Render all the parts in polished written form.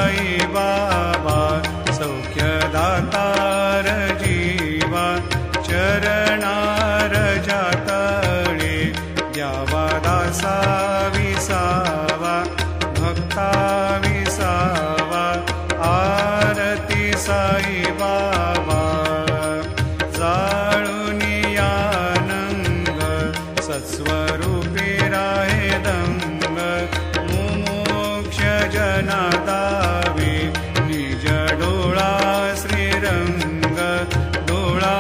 साई बाबा सौख्यदातार जीवा चरणार जातळे द्यावा दासा विसावा भक्ता विसावा आरती साई बाबा जाळूनी आनंद सत्स्वरूपी राहे दंग मुमोक्ष जना दावे निज डोळा श्रीरंग डोळा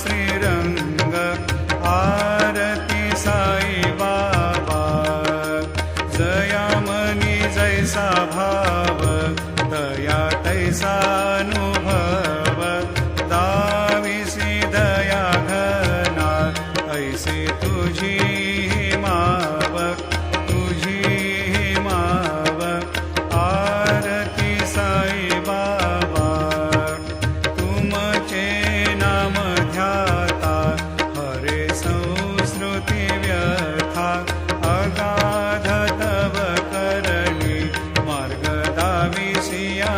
श्रीरंग आरती साई बाबा जयामनी जैसा भाव दया तैसा अनुभव दाविसी दया घना ऐसे तुझी माव तुझी माव आरती साई बाबा तुमचे नाम ध्याता हरे संस्कृती व्यथा अगाध तव करणी मार्ग दाविसिया